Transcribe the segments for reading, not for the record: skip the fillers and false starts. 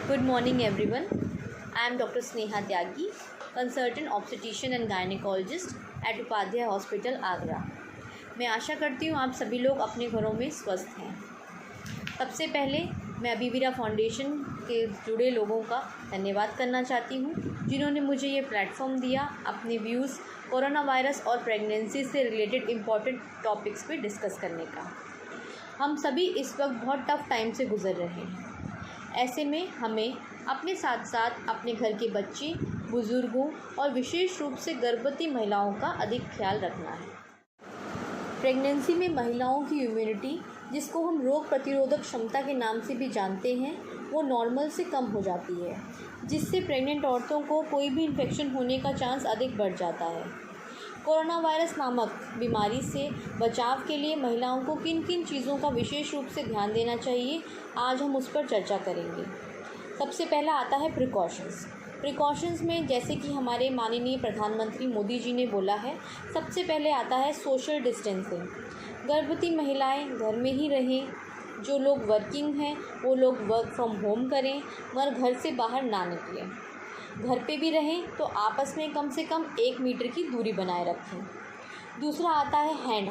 Good morning, everyone. I am Dr. Sneha Tyagi, consultant obstetrician and gynecologist at Upadhyay hospital Agra. मैं आशा करती हूँ आप सभी लोग अपने घरों में स्वस्थ हैं। सबसे पहले मैं अभिवीरा फाउंडेशन के जुड़े लोगों का धन्यवाद करना चाहती हूँ जिन्होंने मुझे ये प्लेटफॉर्म दिया अपने व्यूज़ कोरोना वायरस और प्रेगनेंसी से रिलेटेड इम्पॉर्टेंट टॉपिक्स पे डिस्कस करने का। हम सभी इस वक्त बहुत टफ़ टाइम से गुज़र रहे हैं। ऐसे में हमें अपने साथ साथ अपने घर के बच्चे, बुज़ुर्गों और विशेष रूप से गर्भवती महिलाओं का अधिक ख्याल रखना है। प्रेगनेंसी में महिलाओं की इम्यूनिटी, जिसको हम रोग प्रतिरोधक क्षमता के नाम से भी जानते हैं, वो नॉर्मल से कम हो जाती है, जिससे प्रेग्नेंट औरतों को कोई भी इन्फेक्शन होने का चांस अधिक बढ़ जाता है। कोरोना वायरस नामक बीमारी से बचाव के लिए महिलाओं को किन किन चीज़ों का विशेष रूप से ध्यान देना चाहिए, आज हम उस पर चर्चा करेंगे। सबसे पहला आता है प्रिकॉशंस में, जैसे कि हमारे माननीय प्रधानमंत्री मोदी जी ने बोला है, सबसे पहले आता है सोशल डिस्टेंसिंग। गर्भवती महिलाएं घर में ही रहें। जो लोग वर्किंग हैं वो लोग वर्क फ्रॉम होम करें, मगर घर से बाहर ना निकलें। घर पे भी रहें तो आपस में कम से कम 1 मीटर की दूरी बनाए रखें। दूसरा आता है हैंड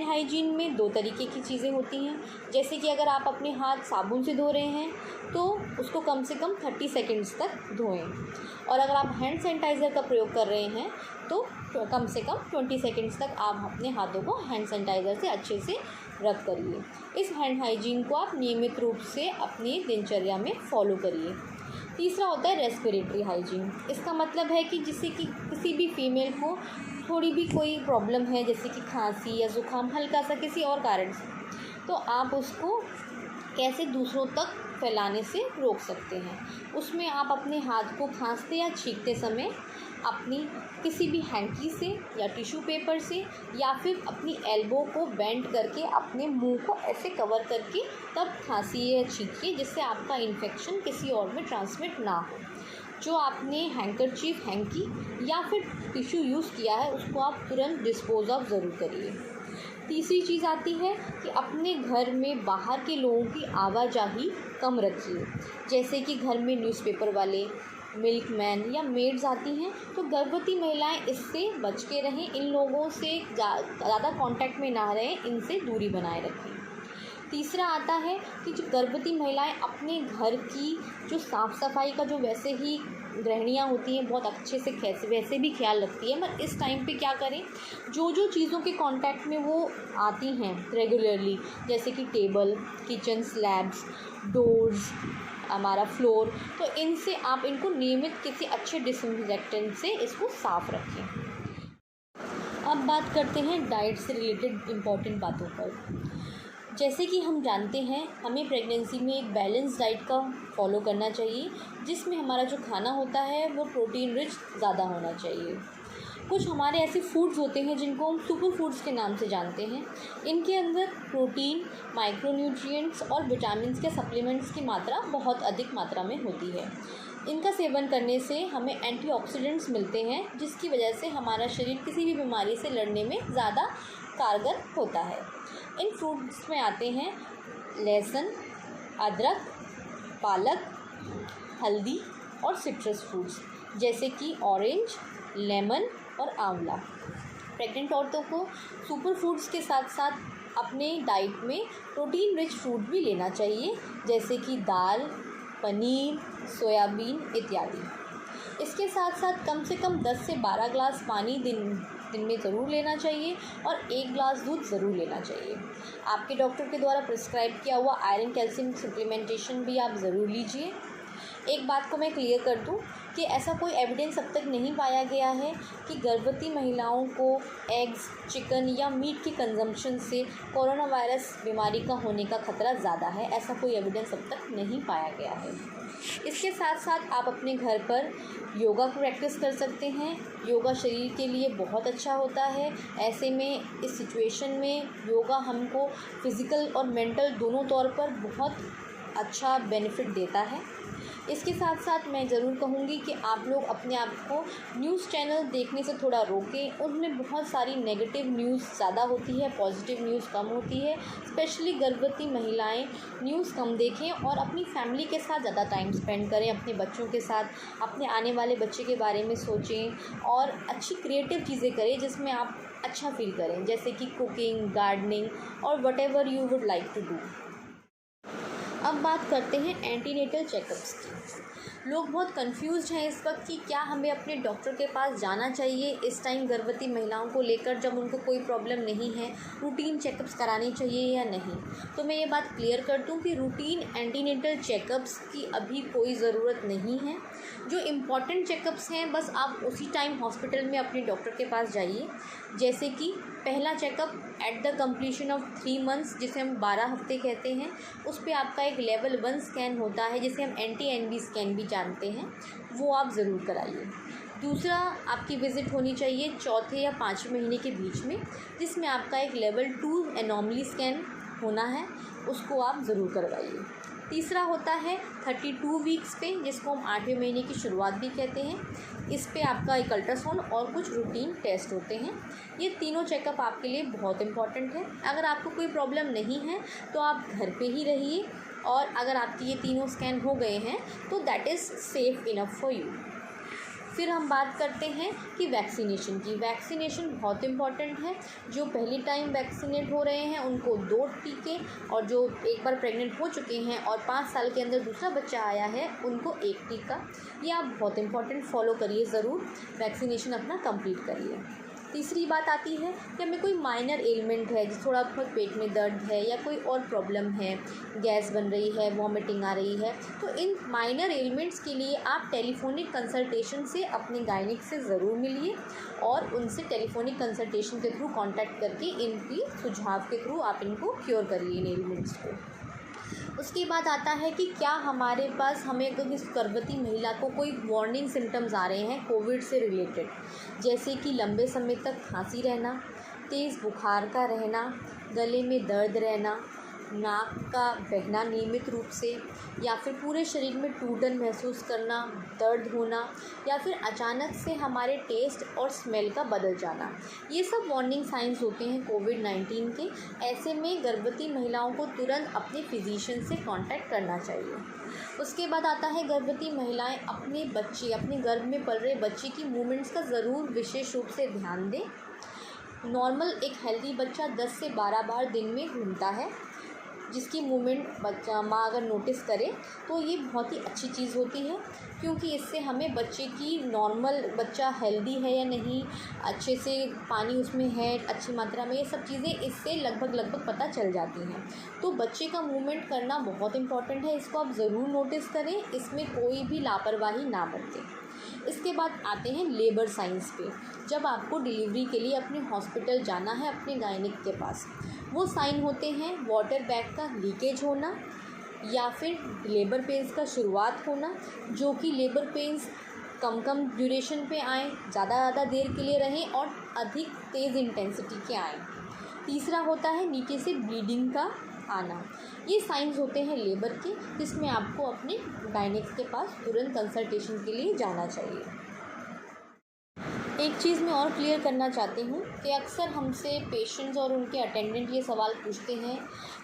हाइजीन में 2 तरीके की चीज़ें होती हैं। जैसे कि अगर आप अपने हाथ साबुन से धो रहे हैं तो उसको कम से कम 30 सेकंड्स तक धोएं, और अगर आप हैंड सैनिटाइज़र का प्रयोग कर रहे हैं तो कम से कम 20 सेकंड्स तक आप अपने हाथों को हैंड सैनिटाइज़र से अच्छे से रब करिए। इस हैंड हाइजीन को आप नियमित रूप से अपनी दिनचर्या में फॉलो करिए। तीसरा होता है रेस्पिरेटरी हाइजीन। इसका मतलब है कि जिससे कि किसी भी फीमेल को थोड़ी भी कोई प्रॉब्लम है, जैसे कि खांसी या ज़ुकाम हल्का सा किसी और कारण से, तो आप उसको कैसे दूसरों तक फैलाने से रोक सकते हैं। उसमें आप अपने हाथ को खांसते या छींकते समय अपनी किसी भी हैंकी से या टिश्यू पेपर से या फिर अपनी एल्बो को बेंड करके अपने मुंह को ऐसे कवर करके तब खांसिए या छींकिए, जिससे आपका इन्फेक्शन किसी और में ट्रांसमिट ना हो। जो आपने हैंकरचीफ, हैंकी या फिर टिश्यू यूज़ किया है उसको आप तुरंत डिस्पोज ऑफ ज़रूर करिए। तीसरी चीज़ आती है कि अपने घर में बाहर के लोगों की आवाजाही कम रखिए। जैसे कि घर में न्यूज़पेपर वाले, मिल्कमैन या मेड्स आती हैं, तो गर्भवती महिलाएं इससे बच के रहें। इन लोगों से ज़्यादा कांटेक्ट में ना रहें, इनसे दूरी बनाए रखें। तीसरा आता है कि जो गर्भवती महिलाएं अपने घर की जो साफ़ सफाई का जो वैसे ही गृहिणियाँ होती हैं बहुत अच्छे से वैसे भी ख्याल रखती है, मगर इस टाइम पे क्या करें, जो चीज़ों के कांटेक्ट में वो आती हैं रेगुलरली, जैसे कि टेबल, किचन स्लैब्स, डोर्स, हमारा फ्लोर, तो इनसे आप इनको नियमित किसी अच्छे डिसइंफेक्टेंट से इसको साफ़ रखें। अब बात करते हैं डाइट से रिलेटेड इम्पॉर्टेंट बातों पर। जैसे कि हम जानते हैं हमें प्रेगनेंसी में एक बैलेंस डाइट का फॉलो करना चाहिए, जिसमें हमारा जो खाना होता है वो प्रोटीन रिच ज़्यादा होना चाहिए। कुछ हमारे ऐसे फूड्स होते हैं जिनको हम सुपर फूड्स के नाम से जानते हैं। इनके अंदर प्रोटीन, माइक्रोन्यूट्रिएंट्स और विटामिन्स के सप्लीमेंट्स की मात्रा बहुत अधिक मात्रा में होती है। इनका सेवन करने से हमें एंटीऑक्सीडेंट्स मिलते हैं, जिसकी वजह से हमारा शरीर किसी भी बीमारी से लड़ने में ज़्यादा कारगर होता है। इन फ्रूट्स में आते हैं लहसुन, अदरक, पालक, हल्दी और सिट्रस फ्रूट्स जैसे कि ऑरेंज, लेमन और आंवला। प्रेग्नेंट औरतों को सुपर फूड्स के साथ साथ अपने डाइट में प्रोटीन रिच फूड भी लेना चाहिए, जैसे कि दाल, पनीर, सोयाबीन इत्यादि। इसके साथ साथ कम से कम 10 से 12 ग्लास पानी दिन में ज़रूर लेना चाहिए और 1 ग्लास दूध ज़रूर लेना चाहिए। आपके डॉक्टर के द्वारा प्रिस्क्राइब किया हुआ आयरन कैल्शियम सप्लीमेंटेशन भी आप ज़रूर लीजिए। एक बात को मैं क्लियर कर दूं कि ऐसा कोई एविडेंस अब तक नहीं पाया गया है कि गर्भवती महिलाओं को एग्स, चिकन या मीट की कंजम्पशन से कोरोना वायरस बीमारी का होने का खतरा ज़्यादा है। ऐसा कोई एविडेंस अब तक नहीं पाया गया है। इसके साथ साथ आप अपने घर पर योगा प्रैक्टिस कर सकते हैं। योगा शरीर के लिए बहुत अच्छा होता है। ऐसे में इस सिचुएशन में योगा हमको फिज़िकल और मेंटल दोनों तौर पर बहुत अच्छा बेनिफिट देता है। इसके साथ साथ मैं ज़रूर कहूँगी कि आप लोग अपने आप को न्यूज़ चैनल देखने से थोड़ा रोकें। उनमें बहुत सारी नेगेटिव न्यूज़ ज़्यादा होती है, पॉजिटिव न्यूज़ कम होती है। स्पेशली गर्भवती महिलाएं न्यूज़ कम देखें और अपनी फैमिली के साथ ज़्यादा टाइम स्पेंड करें। अपने बच्चों के साथ अपने आने वाले बच्चे के बारे में सोचें और अच्छी क्रिएटिव चीज़ें करें जिसमें आप अच्छा फील करें, जैसे कि कुकिंग, गार्डनिंग और whatever you would like to do. अब बात करते हैं एंटीनेटल चेकअप्स की। लोग बहुत कंफ्यूज्ड हैं इस वक्त कि क्या हमें अपने डॉक्टर के पास जाना चाहिए इस टाइम गर्भवती महिलाओं को लेकर, जब उनको कोई प्रॉब्लम नहीं है, रूटीन चेकअप्स कराने चाहिए या नहीं। तो मैं ये बात क्लियर कर दूं कि रूटीन एंटीनेटल चेकअप्स की अभी कोई ज़रूरत नहीं है। जो इम्पॉर्टेंट चेकअप्स हैं बस आप उसी टाइम हॉस्पिटल में अपने डॉक्टर के पास जाइए। जैसे कि पहला checkup at the completion of 3 months, जिसे हम 12 हफ्ते कहते हैं, उस पे आपका एक लेवल 1 स्कैन होता है जिसे हम NT-NB स्कैन भी जानते हैं, वो आप ज़रूर कराइए। दूसरा, आपकी विज़िट होनी चाहिए चौथे या 5वें महीने के बीच में, जिसमें आपका एक लेवल 2 एनॉमली स्कैन होना है, उसको आप ज़रूर करवाइए। तीसरा होता है 32 वीक्स पे, जिसको हम 8वें महीने की शुरुआत भी कहते हैं। इस पे आपका एक अल्ट्रासाउंड और कुछ रूटीन टेस्ट होते हैं। ये तीनों चेकअप आपके लिए बहुत इम्पॉर्टेंट है। अगर आपको कोई प्रॉब्लम नहीं है तो आप घर पे ही रहिए, और अगर आपके ये तीनों स्कैन हो गए हैं तो that is safe enough for you. फिर हम बात करते हैं कि वैक्सीनेशन की। वैक्सीनेशन बहुत इम्पॉर्टेंट है। जो पहली टाइम वैक्सीनेट हो रहे हैं उनको 2 टीके, और जो एक बार प्रेग्नेंट हो चुके हैं और 5 साल के अंदर दूसरा बच्चा आया है उनको 1 टीका। ये आप बहुत इम्पॉर्टेंट फॉलो करिए ज़रूर, वैक्सीनेशन अपना कंप्लीट करिए। तीसरी बात आती है कि हमें कोई माइनर एलिमेंट है, जैसे थोड़ा बहुत पेट में दर्द है या कोई और प्रॉब्लम है, गैस बन रही है, वॉमिटिंग आ रही है, तो इन माइनर एलिमेंट्स के लिए आप टेलीफोनिक कंसल्टेशन से अपने गायनिक से ज़रूर मिलिए और उनसे टेलीफोनिक कंसल्टेशन के थ्रू कांटेक्ट करके इनकी सुझाव के थ्रू आप इनको क्योर करिए इन एलिमेंट्स को। उसके बाद आता है कि क्या हमारे पास, हमें अगर इस गर्भवती महिला को कोई वार्निंग सिम्टम्स आ रहे हैं कोविड से रिलेटेड, जैसे कि लंबे समय तक खांसी रहना, तेज़ बुखार का रहना, गले में दर्द रहना, नाक का बहना नियमित रूप से, या फिर पूरे शरीर में टूटन महसूस करना, दर्द होना, या फिर अचानक से हमारे टेस्ट और स्मेल का बदल जाना, ये सब वार्निंग साइंस होते हैं कोविड-19 के। ऐसे में गर्भवती महिलाओं को तुरंत अपने फिजिशियन से कांटेक्ट करना चाहिए। उसके बाद आता है गर्भवती महिलाएं अपने बच्चे, अपने गर्भ में पल रहे बच्चे की मूवमेंट्स का ज़रूर विशेष रूप से ध्यान दें। नॉर्मल एक हेल्दी बच्चा 10 से 12 बार दिन में घूमता है, जिसकी मूवमेंट बच्चा माँ अगर नोटिस करे तो ये बहुत ही अच्छी चीज़ होती है, क्योंकि इससे हमें बच्चे की नॉर्मल, बच्चा हेल्दी है या नहीं, अच्छे से पानी उसमें है अच्छी मात्रा में, ये सब चीज़ें इससे लगभग पता चल जाती हैं। तो बच्चे का मूवमेंट करना बहुत इम्पॉर्टेंट है, इसको आप ज़रूर नोटिस करें, इसमें कोई भी लापरवाही ना बरतें। इसके बाद आते हैं लेबर साइंस पे। जब आपको डिलीवरी के लिए अपने हॉस्पिटल जाना है अपने गायनिक के पास, वो साइन होते हैं वाटर बैग का लीकेज होना, या फिर लेबर पेन्स का शुरुआत होना, जो कि लेबर पेन्स कम ड्यूरेशन पे आएँ, ज़्यादा देर के लिए रहें और अधिक तेज़ इंटेंसिटी के आएँ। तीसरा होता है नीचे से ब्लीडिंग का आना। ये साइंस होते हैं लेबर के, जिसमें आपको अपने गायनिक के पास तुरंत कंसल्टेशन के लिए जाना चाहिए। एक चीज़ मैं और क्लियर करना चाहती हूँ कि अक्सर हमसे पेशेंट्स और उनके अटेंडेंट ये सवाल पूछते हैं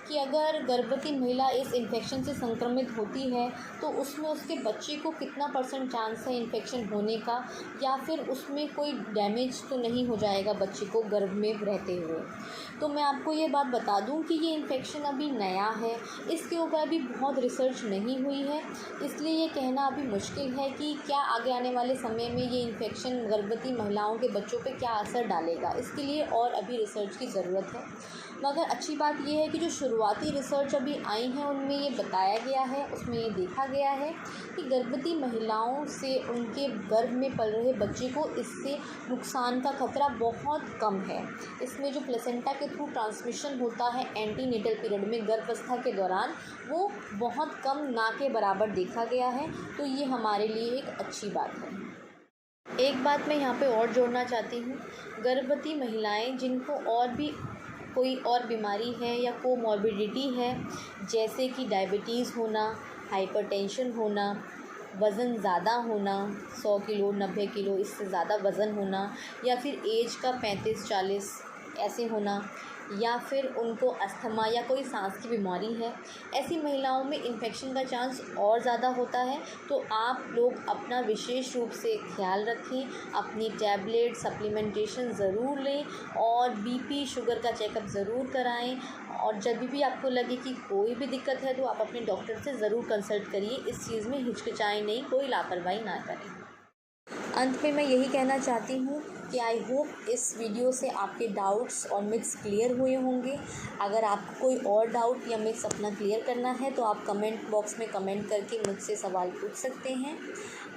कि अगर गर्भवती महिला इस इन्फेक्शन से संक्रमित होती है तो उसमें उसके बच्चे को कितना % चांस है इन्फेक्शन होने का, या फिर उसमें कोई डैमेज तो नहीं हो जाएगा बच्चे को गर्भ में रहते हुए। तो मैं आपको ये बात बता दूं कि ये इन्फेक्शन अभी नया है, इसके ऊपर अभी बहुत रिसर्च नहीं हुई है, इसलिए ये कहना अभी मुश्किल है कि क्या आगे आने वाले समय में ये इन्फेक्शन गर्भवती महिलाओं के बच्चों पे क्या असर डालेगा। इसके लिए और अभी रिसर्च की ज़रूरत है। मगर अच्छी बात यह है कि जो शुरुआती रिसर्च अभी आई हैं उनमें ये बताया गया है, उसमें ये देखा गया है कि गर्भवती महिलाओं से उनके गर्भ में पल रहे बच्चे को इससे नुकसान का खतरा बहुत कम है। इसमें जो प्लेसेंटा के थ्रू ट्रांसमिशन होता है एंटीनेटल पीरियड में, गर्भावस्था के दौरान, वो बहुत कम, ना के बराबर देखा गया है। तो ये हमारे लिए एक अच्छी बात है। एक बात मैं यहाँ पे और जोड़ना चाहती हूँ, गर्भवती महिलाएं जिनको और भी कोई और बीमारी है या कोमॉर्बिडिटी है, जैसे कि डायबिटीज़ होना, हाइपरटेंशन होना, वज़न ज़्यादा होना, 100 किलो 90 किलो इससे ज़्यादा वज़न होना, या फिर एज का 35-40 ऐसे होना, या फिर उनको अस्थमा या कोई सांस की बीमारी है, ऐसी महिलाओं में इन्फेक्शन का चांस और ज़्यादा होता है। तो आप लोग अपना विशेष रूप से ख्याल रखें, अपनी टैबलेट सप्लीमेंटेशन ज़रूर लें और बीपी शुगर का चेकअप ज़रूर कराएं। और जब भी आपको लगे कि कोई भी दिक्कत है तो आप अपने डॉक्टर से ज़रूर कंसल्ट करिए। इस चीज़ में हिचकिचाएं नहीं, कोई लापरवाही ना करें। अंत में मैं यही कहना चाहती हूँ कि आई होप इस वीडियो से आपके डाउट्स और मिथ्स क्लियर हुए होंगे। अगर आपको कोई और डाउट या मिथ्स अपना क्लियर करना है तो आप कमेंट बॉक्स में कमेंट करके मुझसे सवाल पूछ सकते हैं।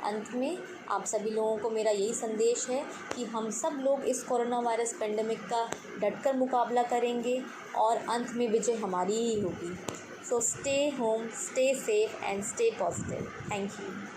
अंत में आप सभी लोगों को मेरा यही संदेश है कि हम सब लोग इस कोरोना वायरस पेंडेमिक का डटकर मुकाबला करेंगे और अंत में विजय हमारी ही होगी। So stay home, stay safe and stay positive. Thank you.